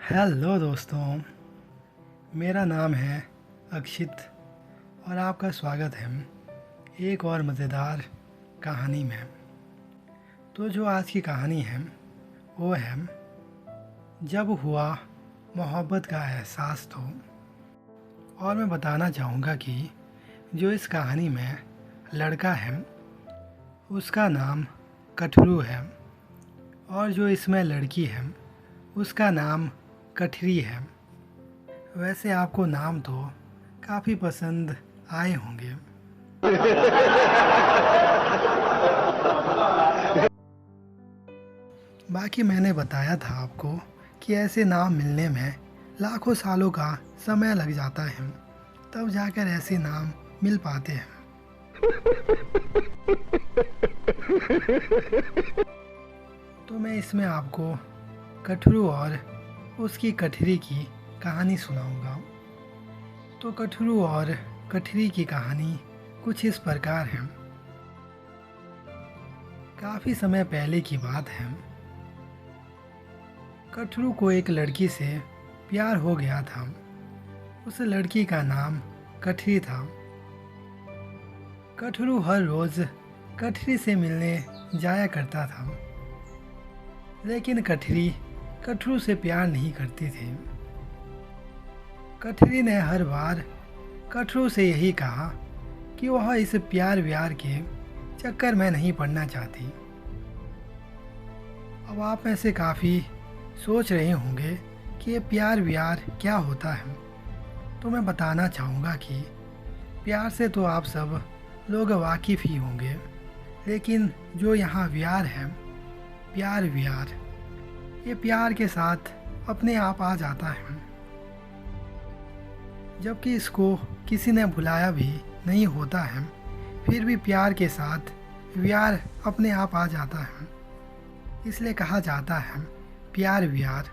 Hello दोस्तों, मेरा नाम है अक्षित और आपका स्वागत है एक और मज़ेदार कहानी में। तो जो आज की कहानी है वो है जब हुआ मोहब्बत का एहसास तो। और मैं बताना चाहूँगा कि जो इस कहानी में लड़का है उसका नाम कठरू है और जो इसमें लड़की है उसका नाम कठरी है। वैसे आपको नाम तो काफ़ी पसंद आए होंगे। बाकी मैंने बताया था आपको कि ऐसे नाम मिलने में लाखों सालों का समय लग जाता है, तब जाकर ऐसे नाम मिल पाते हैं। तो मैं इसमें आपको कठरू और उसकी कठरी की कहानी सुनाऊंगा। तो कठरू और कठरी की कहानी कुछ इस प्रकार है। काफ़ी समय पहले की बात है। कठरू को एक लड़की से प्यार हो गया था। उस लड़की का नाम कठरी था। कठरू हर रोज़ कठरी से मिलने जाया करता था, लेकिन कठरी कठरू से प्यार नहीं करती थी। कठरी ने हर बार कठरू से यही कहा कि वह इस प्यार व्यार के चक्कर में नहीं पड़ना चाहती। अब आप में से काफ़ी सोच रहे होंगे कि ये प्यार व्यार क्या होता है। तो मैं बताना चाहूँगा कि प्यार से तो आप सब लोग वाकिफ़ ही होंगे, लेकिन जो यहाँ व्यार है, प्यार व्यार, ये प्यार के साथ अपने आप आ जाता है, जबकि इसको किसी ने बुलाया भी नहीं होता है, फिर भी प्यार के साथ व्यार अपने आप आ जाता है। इसलिए कहा जाता है प्यार व्यार।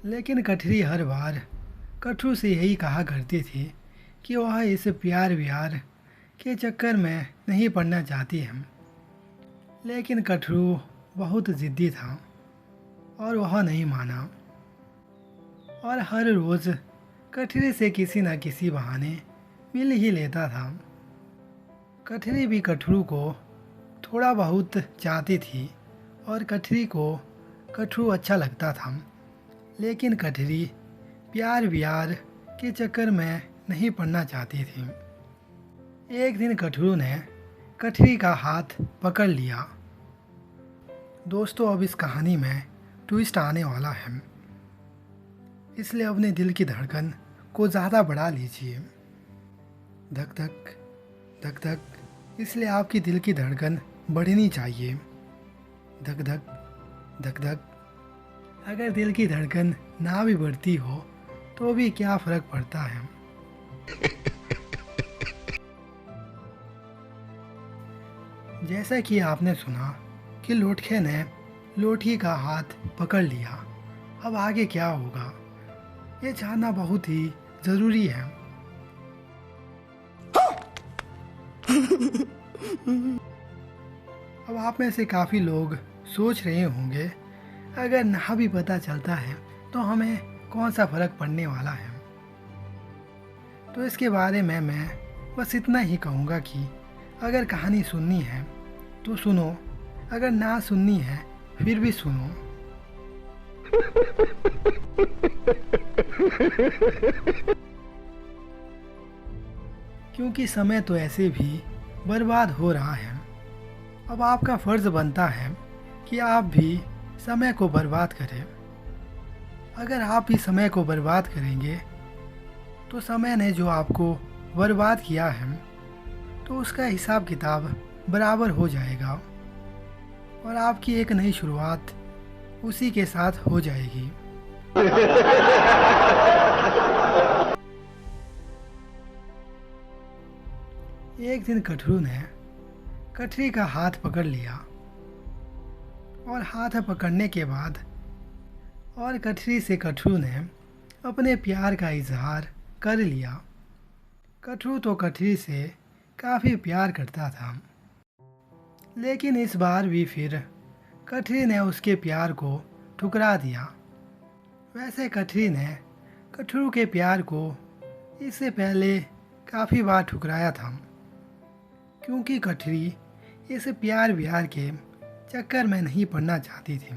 लेकिन कठरी हर बार कठरू से यही कहा करती थी कि वह इस प्यार व्यार के चक्कर में नहीं पड़ना चाहती है। लेकिन कठरू बहुत ज़िद्दी था और वह नहीं माना और हर रोज़ कठरी से किसी न किसी बहाने मिल ही लेता था। कठरी भी कठरू को थोड़ा बहुत चाहती थी और कठरी को कठरू अच्छा लगता था, लेकिन कठरी प्यार व्यार के चक्कर में नहीं पड़ना चाहती थी। एक दिन कठरू ने कठरी का हाथ पकड़ लिया। दोस्तों, अब इस कहानी में ट्विस्ट आने वाला है, इसलिए अपने दिल की धड़कन को ज़्यादा बढ़ा लीजिए। धक धक धक धक, इसलिए आपकी दिल की धड़कन बढ़नी चाहिए। धक धक धक धक। अगर दिल की धड़कन ना भी बढ़ती हो तो भी क्या फ़र्क पड़ता है। जैसा कि आपने सुना कि लोटके ने लोठी का हाथ पकड़ लिया। अब आगे क्या होगा ये जानना बहुत ही ज़रूरी है। अब आप में से काफ़ी लोग सोच रहे होंगे, अगर ना भी पता चलता है तो हमें कौन सा फ़र्क पड़ने वाला है। तो इसके बारे में मैं बस इतना ही कहूँगा कि अगर कहानी सुननी है तो सुनो, अगर ना सुननी है फिर भी सुनो। क्योंकि समय तो ऐसे भी बर्बाद हो रहा है। अब आपका फ़र्ज़ बनता है कि आप भी समय को बर्बाद करें। अगर आप भी समय को बर्बाद करेंगे तो समय ने जो आपको बर्बाद किया है तो उसका हिसाब किताब बराबर हो जाएगा और आपकी एक नई शुरुआत उसी के साथ हो जाएगी। एक दिन कठरू ने कठरी का हाथ पकड़ लिया और हाथ पकड़ने के बाद और कठरी से कठरू ने अपने प्यार का इजहार कर लिया। कठरू तो कठरी से काफ़ी प्यार करता था, लेकिन इस बार भी फिर कठरी ने उसके प्यार को ठुकरा दिया। वैसे कठरी ने कठरू के प्यार को इससे पहले काफ़ी बार ठुकराया था, क्योंकि कठरी इस प्यार व्यार के चक्कर में नहीं पड़ना चाहती थी,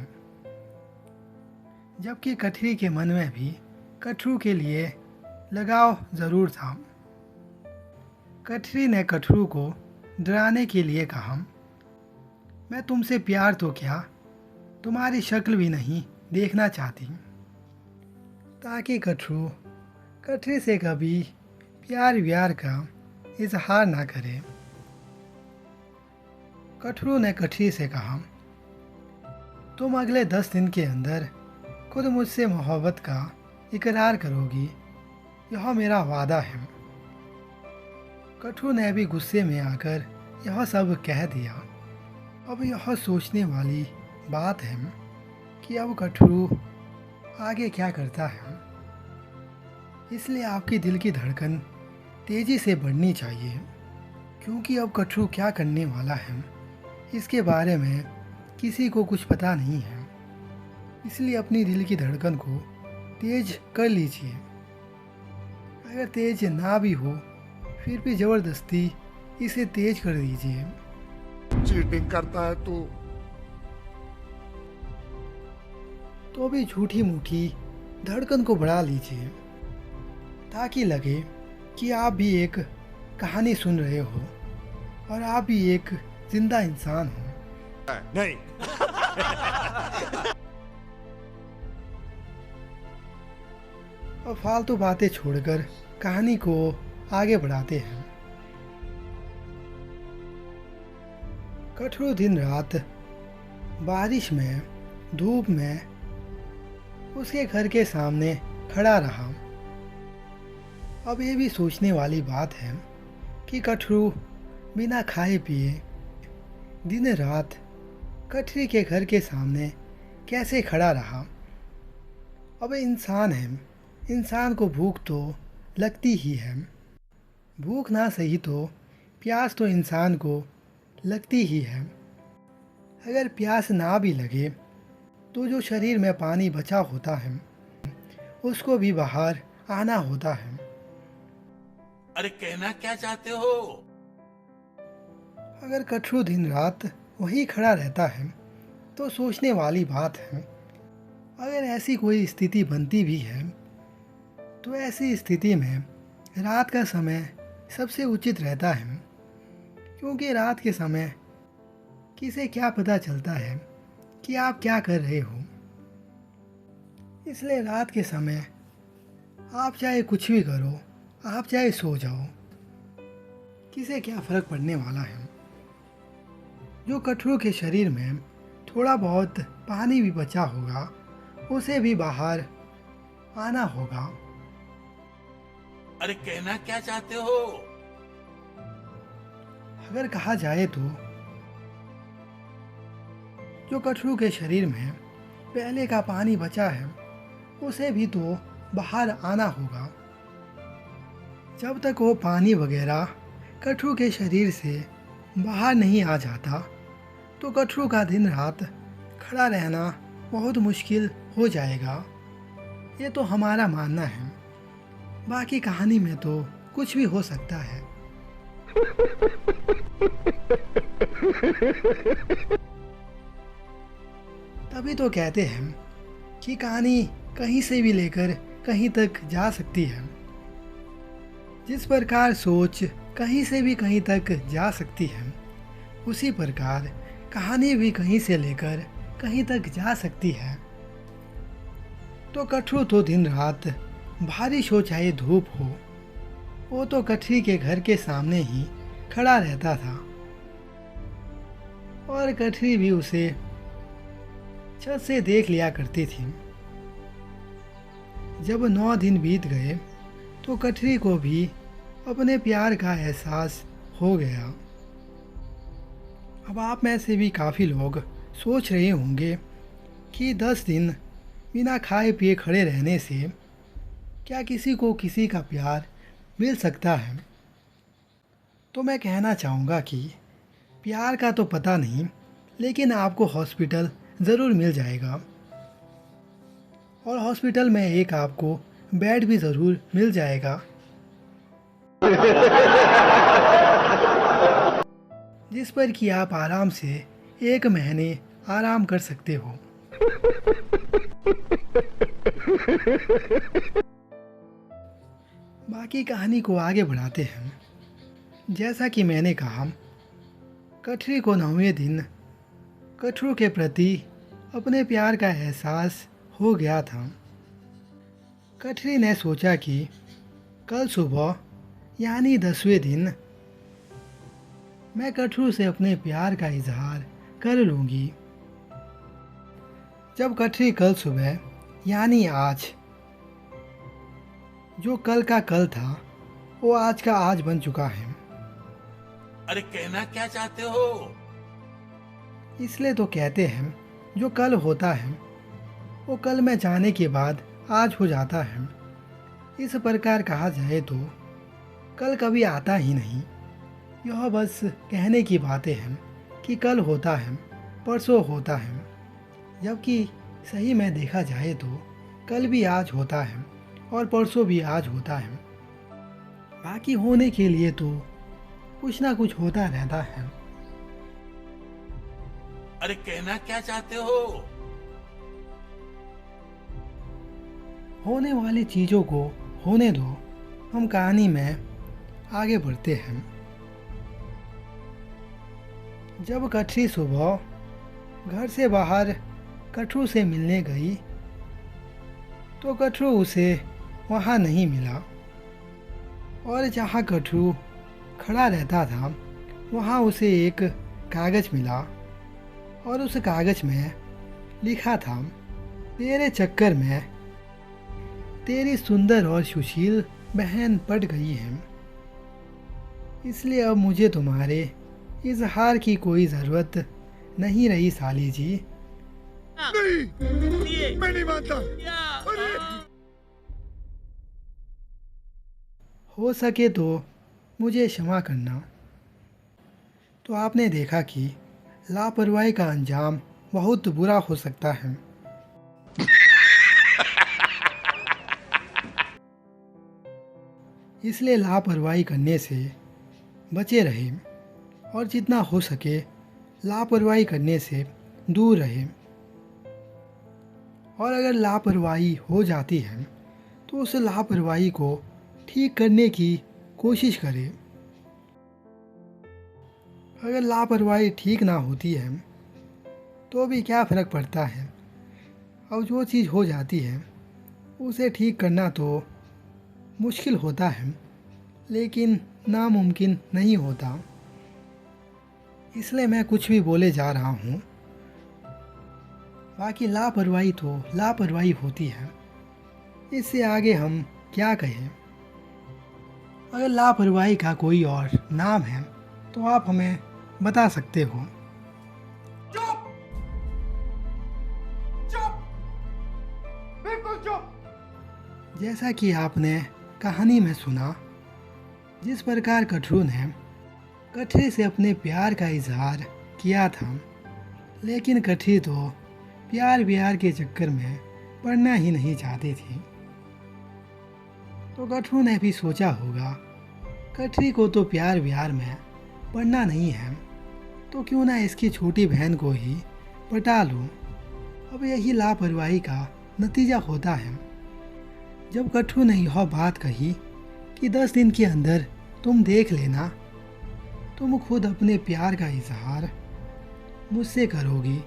जबकि कठरी के मन में भी कठरू के लिए लगाव ज़रूर था। कठरी ने कठरू को डराने के लिए कहा, मैं तुमसे प्यार तो क्या, तुम्हारी शक्ल भी नहीं देखना चाहती, ताकि कठरू कठरी से कभी प्यार व्यार का इजहार ना करे। कठरू ने कठरी से कहा, तुम अगले 10 दिन के अंदर खुद मुझसे मोहब्बत का इकरार करोगी, यह मेरा वादा है। कठरू ने भी गुस्से में आकर यह सब कह दिया। अब यह सोचने वाली बात है कि अब कठरू आगे क्या करता है, इसलिए आपके दिल की धड़कन तेज़ी से बढ़नी चाहिए, क्योंकि अब कठरू क्या करने वाला है इसके बारे में किसी को कुछ पता नहीं है। इसलिए अपनी दिल की धड़कन को तेज कर लीजिए। अगर तेज ना भी हो फिर भी ज़बरदस्ती इसे तेज कर दीजिए। चीटिंग करता है तू। तो भी झूठी मूठी धड़कन को बढ़ा लीजिए, ताकि लगे कि आप भी एक कहानी सुन रहे हो और आप भी एक जिंदा इंसान हो। नहीं। और फालतू बातें छोड़कर कहानी को आगे बढ़ाते हैं। कठरू दिन रात बारिश में धूप में उसके घर के सामने खड़ा रहा। अब ये भी सोचने वाली बात है कि कठरू बिना खाए पिए दिन रात कठरी के घर के सामने कैसे खड़ा रहा। अब इंसान है, इंसान को भूख तो लगती ही है, भूख ना सही तो प्यास तो इंसान को लगती ही है। अगर प्यास ना भी लगे तो जो शरीर में पानी बचा होता है उसको भी बाहर आना होता है। अरे कहना क्या चाहते हो? अगर कठरू दिन रात वहीं खड़ा रहता है तो सोचने वाली बात है, अगर ऐसी कोई स्थिति बनती भी है तो ऐसी स्थिति में रात का समय सबसे उचित रहता है, क्योंकि रात के समय किसे क्या पता चलता है कि आप क्या कर रहे हो। इसलिए रात के समय आप चाहे कुछ भी करो, आप चाहे सो जाओ, किसे क्या फ़र्क पड़ने वाला है। जो कठरू के शरीर में थोड़ा बहुत पानी भी बचा होगा उसे भी बाहर आना होगा। अरे कहना क्या चाहते हो? अगर कहा जाए तो जो कठरू के शरीर में पहले का पानी बचा है उसे भी तो बाहर आना होगा। जब तक वो पानी वगैरह कठरू के शरीर से बाहर नहीं आ जाता तो कठरू का दिन रात खड़ा रहना बहुत मुश्किल हो जाएगा। ये तो हमारा मानना है, बाकी कहानी में तो कुछ भी हो सकता है। तभी तो कहते हैं कि कहानी कहीं से भी लेकर कहीं तक जा सकती है। जिस प्रकार सोच कहीं से भी कहीं तक जा सकती है, उसी प्रकार कहानी भी कहीं से लेकर कहीं तक जा सकती है। तो कठरू तो दिन रात बारिश हो चाहे धूप हो, वो तो कठरी के घर के सामने ही खड़ा रहता था और कठरी भी उसे छत से देख लिया करती थी। जब 9 दिन बीत गए तो कठरी को भी अपने प्यार का एहसास हो गया। अब आप में से भी काफ़ी लोग सोच रहे होंगे कि 10 दिन बिना खाए पिए खड़े रहने से क्या किसी को किसी का प्यार मिल सकता है। तो मैं कहना चाहूँगा कि प्यार का तो पता नहीं, लेकिन आपको हॉस्पिटल ज़रूर मिल जाएगा। और हॉस्पिटल में एक आपको बेड भी ज़रूर मिल जाएगा, जिस पर कि आप आराम से 1 महीने आराम कर सकते हो। बाकी कहानी को आगे बढ़ाते हैं। जैसा कि मैंने कहा, कठरी को 9वें दिन कठरू के प्रति अपने प्यार का एहसास हो गया था। कठरी ने सोचा कि कल सुबह यानी 10वें दिन मैं कठरू से अपने प्यार का इजहार कर लूँगी। जब कठरी कल सुबह यानी आज, जो कल का कल था वो आज का आज बन चुका है, अरे कहना क्या चाहते हो? इसलिए तो कहते हैं जो कल होता है वो कल में जाने के बाद आज हो जाता है। इस प्रकार कहा जाए तो कल कभी आता ही नहीं, यह बस कहने की बातें हैं कि कल होता है, परसों होता है, जबकि सही में देखा जाए तो कल भी आज होता है और परसों भी आज होता है। बाकी होने के लिए तो कुछ ना कुछ होता रहता है। अरे कहना क्या चाहते हो? होने वाली चीज़ों को होने दो, हम कहानी में आगे बढ़ते हैं। जब कठरी सुबह घर से बाहर कठरू से मिलने गई तो कठरू उसे वहाँ नहीं मिला, और जहाँ कठरू खड़ा रहता था वहाँ उसे एक कागज़ मिला, और उस कागज़ में लिखा था, तेरे चक्कर में तेरी सुंदर और सुशील बहन पट गई है, इसलिए अब मुझे तुम्हारे इजहार की कोई ज़रूरत नहीं रही साली जी। नहीं, मैं नहीं मानता। अरे हो सके तो मुझे क्षमा करना। तो आपने देखा कि लापरवाही का अंजाम बहुत बुरा हो सकता है। इसलिए लापरवाही करने से बचे रहे, और जितना हो सके लापरवाही करने से दूर रहे। और अगर लापरवाही हो जाती है तो उस लापरवाही को ठीक करने की कोशिश करें। अगर लापरवाही ठीक ना होती है तो भी क्या फ़र्क पड़ता है, अब जो चीज़ हो जाती है उसे ठीक करना तो मुश्किल होता है, लेकिन नामुमकिन नहीं होता। इसलिए मैं कुछ भी बोले जा रहा हूँ। बाकी लापरवाही तो लापरवाही होती है, इससे आगे हम क्या कहें। अगर लापरवाही का कोई और नाम है तो आप हमें बता सकते हो। चुप, चुप, बिल्कुल चुप। जैसा कि आपने कहानी में सुना, जिस प्रकार कठरू ने कठरी से अपने प्यार का इजहार किया था, लेकिन कठरी तो प्यार के चक्कर में पड़ना ही नहीं चाहती थी। तो कठरू ने भी सोचा होगा, कठरी को तो प्यार में पड़ना नहीं है, तो क्यों ना इसकी छोटी बहन को ही पटा लूं। अब यही लापरवाही का नतीजा होता है। जब कठरू ने यह बात कही कि 10 दिन के अंदर तुम देख लेना, तुम खुद अपने प्यार का इजहार मुझसे करोगी,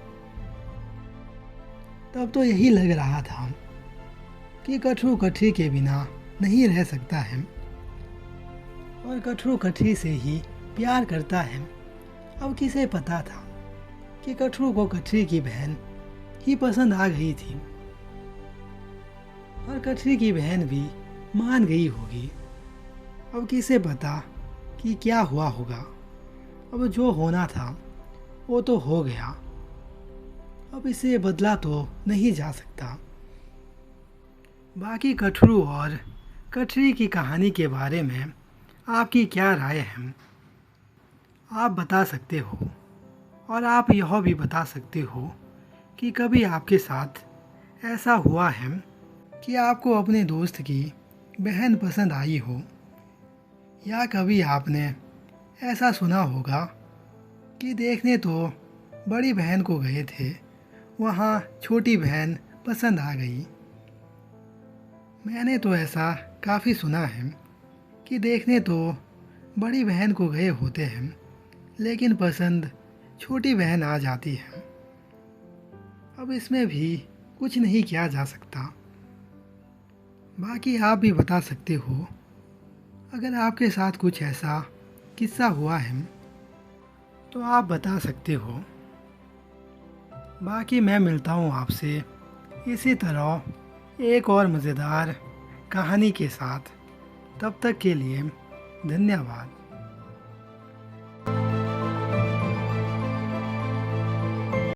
तब तो यही लग रहा था कि कठरू कठरी के बिना नहीं रह सकता है, और कठरू कठरी से ही प्यार करता है। अब किसे पता था कि कठरू को कठरी की बहन ही पसंद आ गई थी, और कठरी की बहन भी मान गई होगी। अब किसे पता कि क्या हुआ होगा। अब जो होना था वो तो हो गया, अब इसे बदला तो नहीं जा सकता। बाकी कठरू और कठरी की कहानी के बारे में आपकी क्या राय है, आप बता सकते हो और आप यह भी बता सकते हो कि कभी आपके साथ ऐसा हुआ है कि आपको अपने दोस्त की बहन पसंद आई हो, या कभी आपने ऐसा सुना होगा कि देखने तो बड़ी बहन को गए थे, वहाँ छोटी बहन पसंद आ गई। मैंने तो ऐसा काफ़ी सुना है कि देखने तो बड़ी बहन को गए होते हैं, लेकिन पसंद छोटी बहन आ जाती है। अब इसमें भी कुछ नहीं किया जा सकता। बाकी आप भी बता सकते हो अगर आपके साथ कुछ ऐसा किस्सा हुआ है तो आप बता सकते हो। बाकी मैं मिलता हूँ आपसे इसी तरह एक और मज़ेदार कहानी के साथ। तब तक के लिए धन्यवाद।